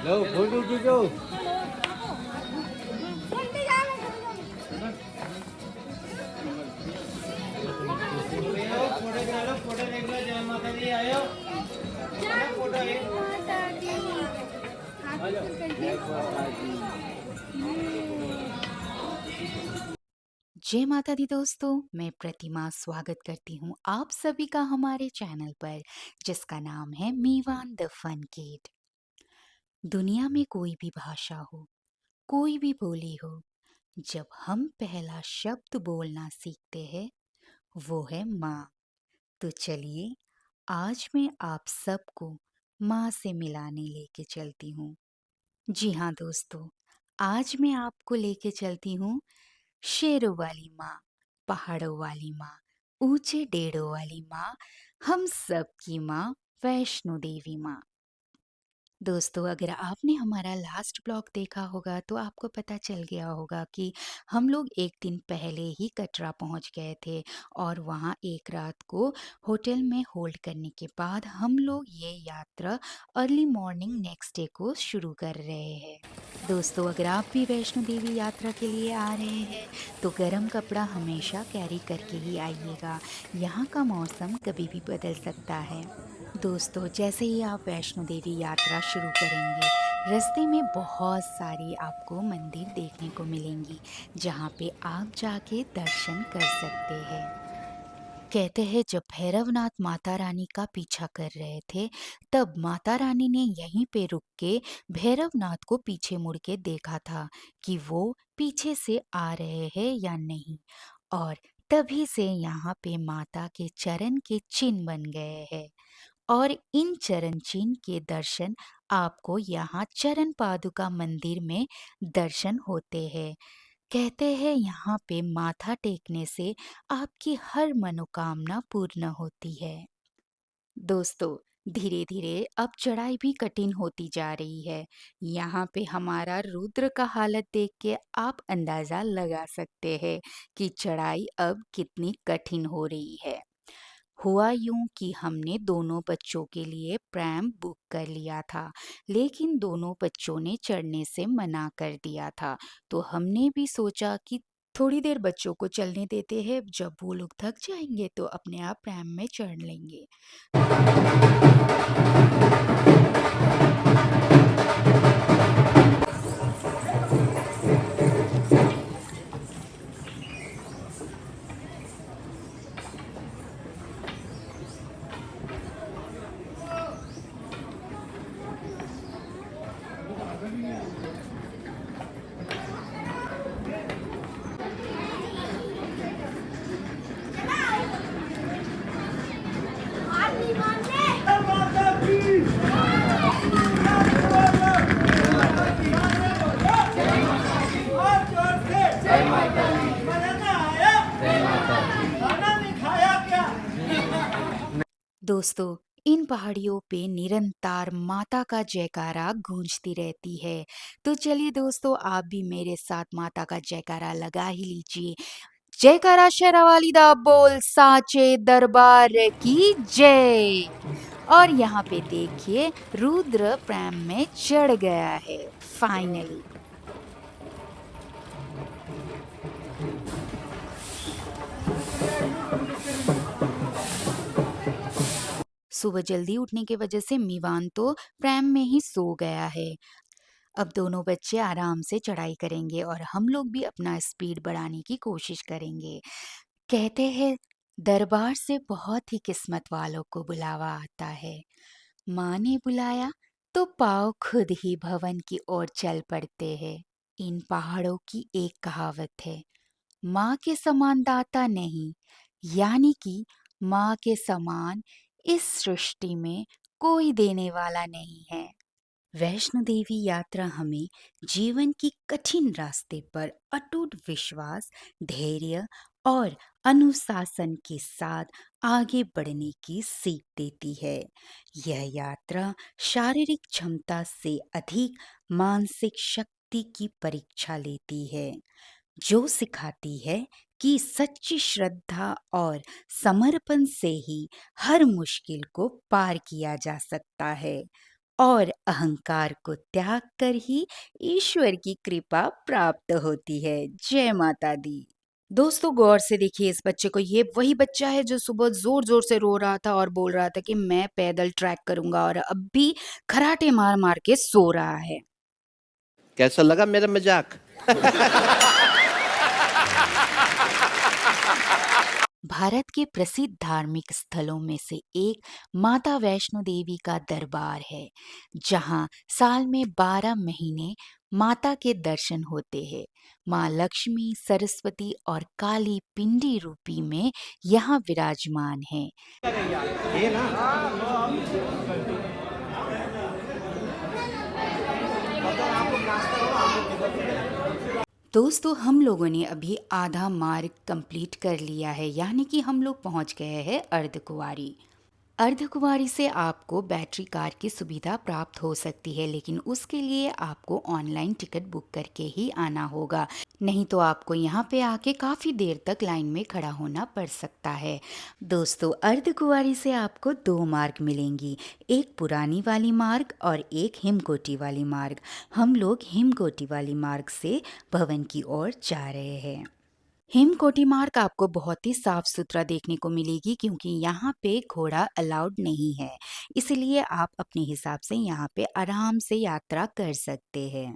लो photo खींचो। Photo देख लो। जय माता दी आयो। फोटो है। जय माता दी। जय माता दी दोस्तों, मैं प्रतिमा स्वागत करती हूँ आप सभी का हमारे चैनल पर जिसका नाम है मीवान द फन किड। दुनिया में कोई भी भाषा हो, कोई भी बोली हो, जब हम पहला शब्द बोलना सीखते हैं वो है माँ। तो चलिए आज मैं आप सबको माँ से मिलाने लेके चलती हूँ। जी हाँ दोस्तों, आज मैं आपको लेके चलती हूँ शेरों वाली माँ, पहाड़ों वाली माँ, ऊंचे डेड़ों वाली माँ, हम सब की माँ, वैष्णो देवी माँ। दोस्तों अगर आपने हमारा लास्ट ब्लॉग देखा होगा तो आपको पता चल गया होगा कि हम लोग एक दिन पहले ही कटरा पहुंच गए थे और वहां एक रात को होटल में होल्ड करने के बाद हम लोग ये यात्रा अर्ली मॉर्निंग नेक्स्ट डे को शुरू कर रहे हैं। दोस्तों अगर आप भी वैष्णो देवी यात्रा के लिए आ रहे हैं तो गर्म कपड़ा हमेशा कैरी करके ही आइएगा। यहाँ का मौसम कभी भी बदल सकता है। दोस्तों जैसे ही आप वैष्णो देवी यात्रा शुरू करेंगे रास्ते में बहुत सारी आपको मंदिर देखने को मिलेंगी जहाँ पे आप जाके दर्शन कर सकते हैं। कहते हैं जब भैरवनाथ माता रानी का पीछा कर रहे थे तब माता रानी ने यहीं पे रुक के भैरवनाथ को पीछे मुड़ के देखा था कि वो पीछे से आ रहे हैं या नहीं, और तभी से यहाँ पे माता के चरण के चिन्ह बन गए हैं और इन चरण चिन्ह के दर्शन आपको यहाँ चरण पादुका मंदिर में दर्शन होते हैं। कहते हैं यहाँ पे माथा टेकने से आपकी हर मनोकामना पूर्ण होती है। दोस्तों धीरे धीरे अब चढ़ाई भी कठिन होती जा रही है। यहाँ पे हमारा रुद्र का हालत देख के आप अंदाजा लगा सकते हैं कि चढ़ाई अब कितनी कठिन हो रही है। हुआ यूं कि हमने दोनों बच्चों के लिए प्रैम बुक कर लिया था, लेकिन दोनों बच्चों ने चढ़ने से मना कर दिया था। तो हमने भी सोचा कि थोड़ी देर बच्चों को चलने देते हैं, जब वो लोग थक जाएंगे तो अपने आप प्रैम में चढ़ लेंगे। जय माता दी। जय माता दी। दोस्तों इन पहाड़ियों पे निरंतर माता का जयकारा गूंजती रहती है। तो चलिए दोस्तों आप भी मेरे साथ माता का जयकारा लगा ही लीजिए। जयकारा शेरावाली दा बोल साचे दरबार की जय। और यहाँ पे देखिए रुद्र प्रैम में चढ़ गया है फाइनली। सुबह जल्दी उठने की वजह से मीवान तो प्रैम में ही सो गया है। अब दोनों बच्चे आराम से चढ़ाई करेंगे और हम लोग भी अपना स्पीड बढ़ाने की कोशिश करेंगे। कहते हैं दरबार से बहुत ही किस्मत वालों को बुलावा आता है। माँ ने बुलाया तो पाँव खुद ही भवन की ओर चल पड़ते हैं। इन पहाड़ों की एक कहावत है, माँ के समान दाता नहीं, यानी कि माँ के समान इस सृष्टि में कोई देने वाला नहीं है। वैष्णो देवी यात्रा हमें जीवन की कठिन रास्ते पर अटूट विश्वास, धैर्य और अनुशासन के साथ आगे बढ़ने की सीख देती है। यह यात्रा शारीरिक क्षमता से अधिक मानसिक शक्ति की परीक्षा लेती है, जो सिखाती है कि सच्ची श्रद्धा और समर्पण से ही हर मुश्किल को पार किया जा सकता है। और अहंकार को त्याग कर ही ईश्वर की कृपा प्राप्त होती है। जय माता दी। दोस्तों गौर से देखिए इस बच्चे को, ये वही बच्चा है जो सुबह जोर जोर से रो रहा था और बोल रहा था कि मैं पैदल ट्रैक करूंगा, और अब भी खराटे मार मार के सो रहा है। कैसा लगा मेरा मजाक? भारत के प्रसिद्ध धार्मिक स्थलों में से एक माता वैष्णो देवी का दरबार है, जहां साल में 12 महीने माता के दर्शन होते हैं। माँ लक्ष्मी, सरस्वती और काली पिंडी रूपी में यहाँ विराजमान है। ये ना दोस्तों हम लोगों ने अभी आधा मार्ग कंप्लीट कर लिया है, यानी कि हम लोग पहुंच गए हैं अर्धकुंवारी। अर्धकुंवारी से आपको बैटरी कार की सुविधा प्राप्त हो सकती है, लेकिन उसके लिए आपको ऑनलाइन टिकट बुक करके ही आना होगा, नहीं तो आपको यहाँ पे आके काफ़ी देर तक लाइन में खड़ा होना पड़ सकता है। दोस्तों अर्धकुंवारी से आपको 2 मार्ग मिलेंगी, एक पुरानी वाली मार्ग और एक हिमकोटी वाली मार्ग। हम लोग हिमकोटी वाली मार्ग से भवन की ओर जा रहे हैं। हिमकोटी मार्ग आपको बहुत ही साफ सुथरा देखने को मिलेगी, क्योंकि यहाँ पे घोड़ा अलाउड नहीं है, इसलिए आप अपने हिसाब से यहाँ पे आराम से यात्रा कर सकते हैं।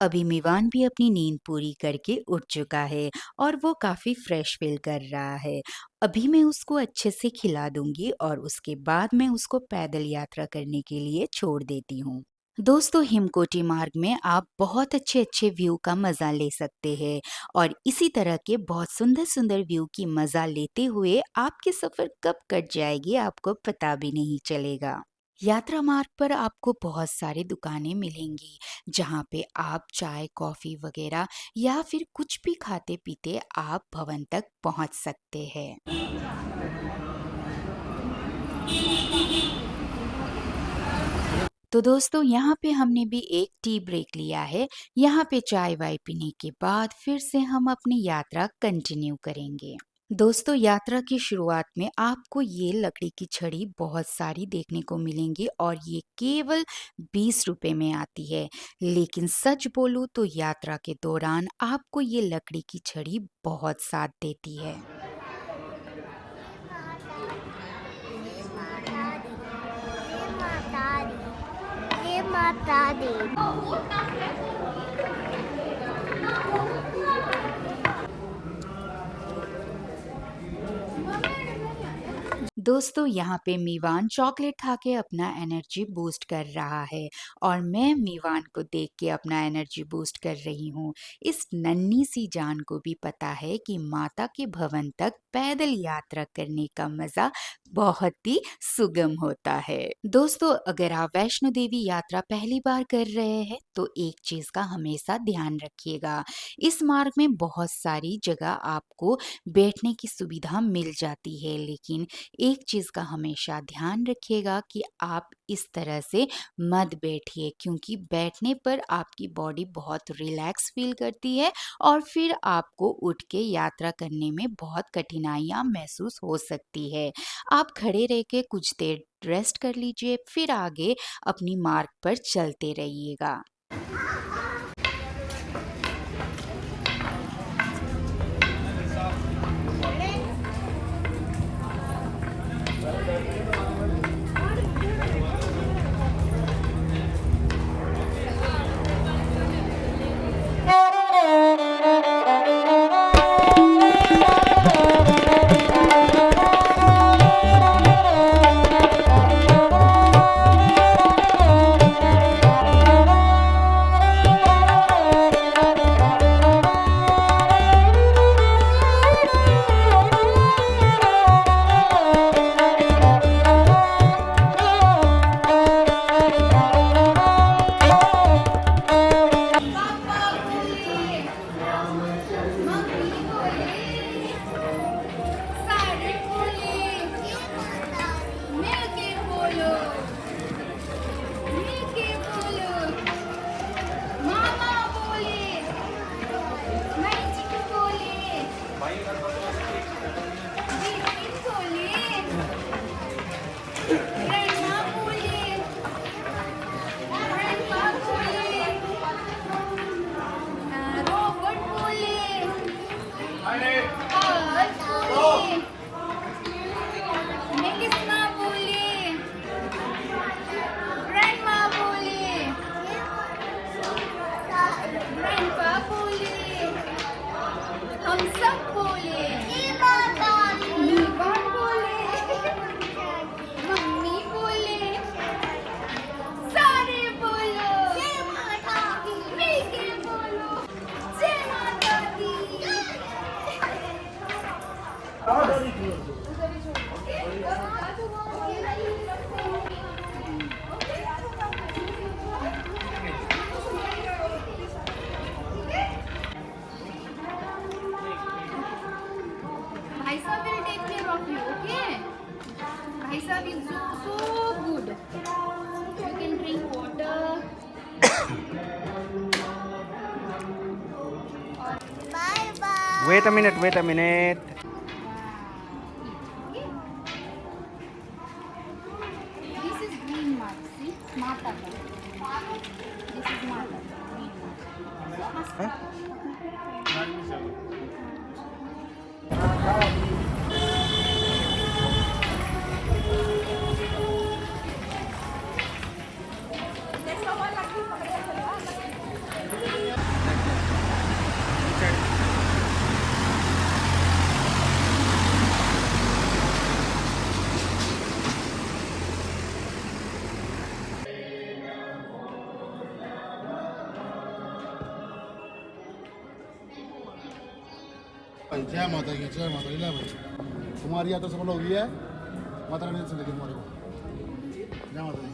अभी मीवान भी अपनी नींद पूरी करके उठ चुका है और वो काफी फ्रेश फील कर रहा है। अभी मैं उसको अच्छे से खिला दूंगी और उसके बाद मैं उसको पैदल यात्रा करने के लिए छोड़ देती हूँ। दोस्तों हिमकोटी मार्ग में आप बहुत अच्छे अच्छे व्यू का मजा ले सकते हैं, और इसी तरह के बहुत सुंदर सुंदर व्यू की मजा लेते हुए आपकी सफर कब कट जाएगी आपको पता भी नहीं चलेगा। यात्रा मार्ग पर आपको बहुत सारी दुकानें मिलेंगी, जहाँ पे आप चाय कॉफी वगैरह या फिर कुछ भी खाते पीते आप भवन तक पहुँच सकते हैं। तो दोस्तों यहाँ पे हमने भी एक टी ब्रेक लिया है। यहाँ पे चाय वाय पीने के बाद फिर से हम अपनी यात्रा कंटिन्यू करेंगे। दोस्तों यात्रा की शुरुआत में आपको ये लकड़ी की छड़ी बहुत सारी देखने को मिलेंगी, और ये केवल 20 रुपए में आती है। लेकिन सच बोलूं तो यात्रा के दौरान आपको ये लकड़ी की छड़ी बहुत साथ देती है। माता दी। दोस्तों यहाँ पे मीवान चॉकलेट खा के अपना एनर्जी बूस्ट कर रहा है, और मैं मीवान को देख के अपना एनर्जी बूस्ट कर रही हूँ। इस नन्ही सी जान को भी पता है कि माता के भवन तक पैदल यात्रा करने का मजा बहुत ही सुगम होता है। दोस्तों अगर आप वैष्णो देवी यात्रा पहली बार कर रहे हैं तो एक चीज का हमेशा ध्यान रखिएगा, इस मार्ग में बहुत सारी जगह आपको बैठने की सुविधा मिल जाती है, लेकिन एक चीज का हमेशा ध्यान रखिएगा कि आप इस तरह से मत बैठिए, क्योंकि बैठने पर आपकी बॉडी बहुत रिलैक्स फील करती है और फिर आपको उठ के यात्रा करने में बहुत कठिनाइयां महसूस हो सकती है। आप खड़े रह के कुछ देर रेस्ट कर लीजिए, फिर आगे अपनी मार्ग पर चलते रहिएगा। Wait a minute, wait a minute. This is green mud. See, mata ka. This is mata. Green mud. जय माता की ला भाई तुम्हारी यात्रा सफल हो गई है माता रानी से लेके हमारे को जय माता दी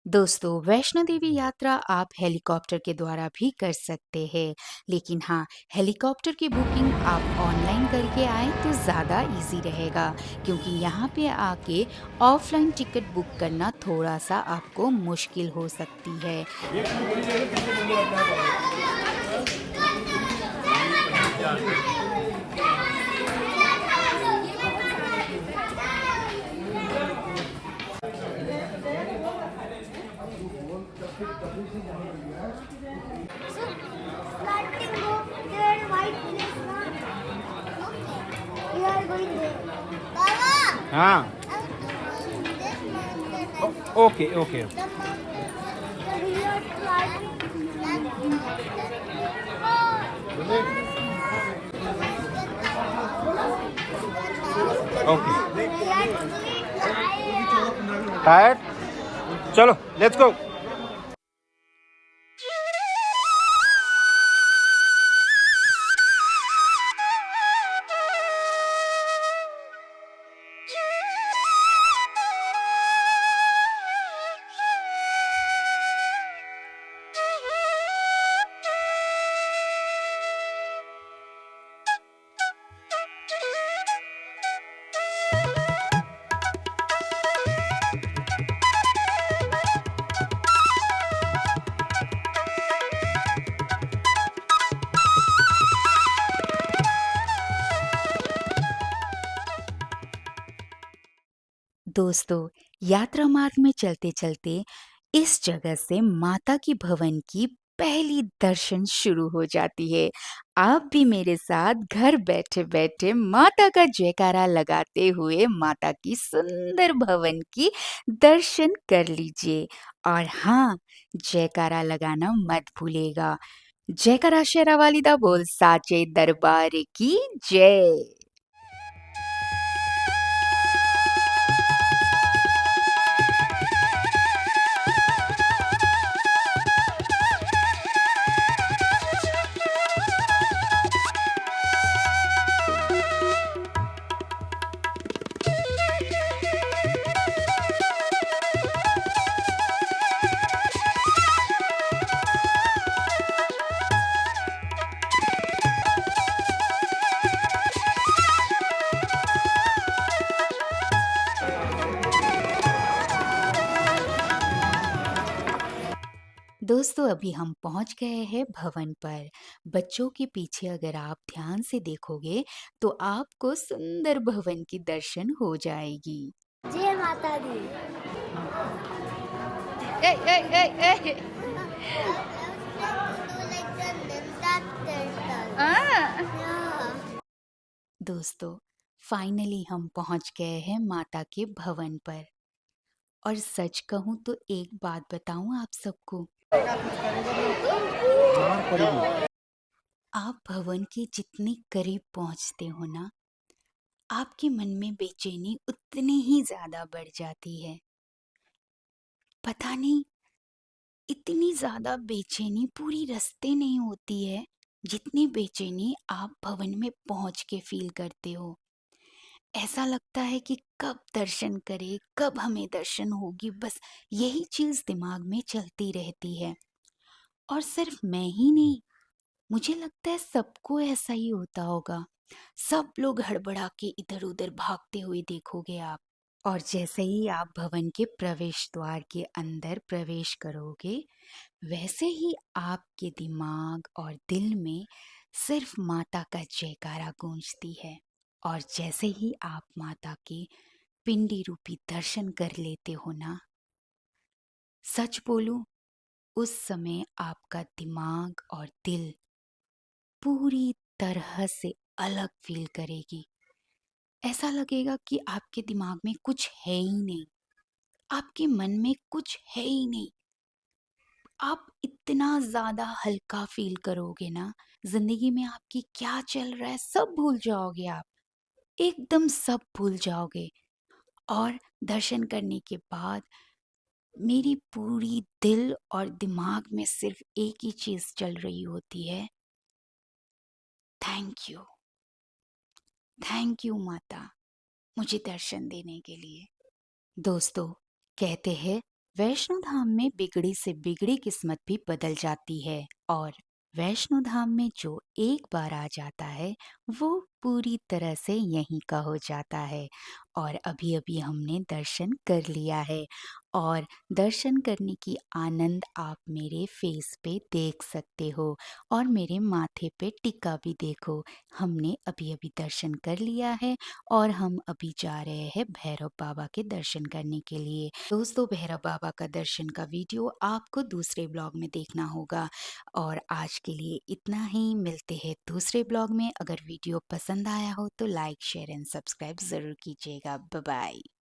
दोस्तों, वैष्णो देवी यात्रा आप हेलीकॉप्टर के द्वारा भी कर सकते हैं, लेकिन हाँ, हेलीकॉप्टर की बुकिंग आप ऑनलाइन करके आए तो ज़्यादा इजी रहेगा, क्योंकि यहाँ पे आके ऑफलाइन टिकट बुक करना थोड़ा सा आपको मुश्किल हो सकती है। Starting go there, white place now. Okay. We are going there. Baba! हाँ. This mountain. Okay okay. The mountain. We are climbing that okay. mountain. Tired. चलो लेट्स गो. दोस्तों, यात्रा मार्ग में चलते चलते इस जगह से माता की भवन की पहली दर्शन शुरू हो जाती है। आप भी मेरे साथ घर बैठे बैठे माता का जयकारा लगाते हुए माता की सुंदर भवन की दर्शन कर लीजिए। और हाँ, जयकारा लगाना मत भूलेगा। जयकारा शेरा वालिदा बोल साचे दरबार की जय। दोस्तों, अभी हम पहुंच गए हैं भवन पर। बच्चों के पीछे अगर आप ध्यान से देखोगे तो आपको सुंदर भवन की दर्शन हो जाएगी। जय माता दी। ए, ए, ए, ए। दोस्तों, फाइनली हम पहुंच गए हैं माता के भवन पर। और सच कहूं तो एक बात बताऊं आप सबको, आप भवन के जितने करीब पहुंचते हो ना, आपके मन में बेचैनी उतनी ही ज्यादा बढ़ जाती है। पता नहीं, इतनी ज्यादा बेचैनी पूरी रास्ते नहीं होती है जितनी बेचैनी आप भवन में पहुंच के फील करते हो। ऐसा लगता है कि कब दर्शन करे, कब हमें दर्शन होगी, बस यही चीज दिमाग में चलती रहती है। और सिर्फ मैं ही नहीं, मुझे लगता है सबको ऐसा ही होता होगा। सब लोग हड़बड़ा के इधर उधर भागते हुए देखोगे आप। और जैसे ही आप भवन के प्रवेश द्वार के अंदर प्रवेश करोगे, वैसे ही आपके दिमाग और दिल में सिर्फ माता का जयकारा गूंजती है। और जैसे ही आप माता के पिंडी रूपी दर्शन कर लेते हो ना, सच बोलूं, उस समय आपका दिमाग और दिल पूरी तरह से अलग फील करेगी। ऐसा लगेगा कि आपके दिमाग में कुछ है ही नहीं, आपके मन में कुछ है ही नहीं। आप इतना ज़्यादा हल्का फील करोगे ना, ज़िंदगी में आपकी क्या चल रहा है सब भूल जाओगे आप, एकदम सब भूल जाओगे। और दर्शन करने के बाद मेरी पूरी दिल और दिमाग में सिर्फ एक ही चीज़ चल रही होती है, थैंक यू, थैंक यू माता, मुझे दर्शन देने के लिए। दोस्तों, कहते हैं वैष्णो धाम में बिगड़ी से बिगड़ी किस्मत भी बदल जाती है, और वैष्णो धाम में जो एक बार आ जाता है वो पूरी तरह से यहीं का हो जाता है। और अभी अभी हमने दर्शन कर लिया है, और दर्शन करने की आनंद आप मेरे फेस पे देख सकते हो, और मेरे माथे पे टिक्का भी देखो। हमने अभी अभी दर्शन कर लिया है और हम अभी जा रहे हैं भैरव बाबा के दर्शन करने के लिए। दोस्तों, भैरव बाबा का दर्शन का वीडियो आपको दूसरे ब्लॉग में देखना होगा। और आज के लिए इतना ही, मिलते हैं दूसरे ब्लॉग में। अगर वीडियो पसंद आया हो तो लाइक, शेयर एंड सब्सक्राइब ज़रूर कीजिएगा। Bye bye.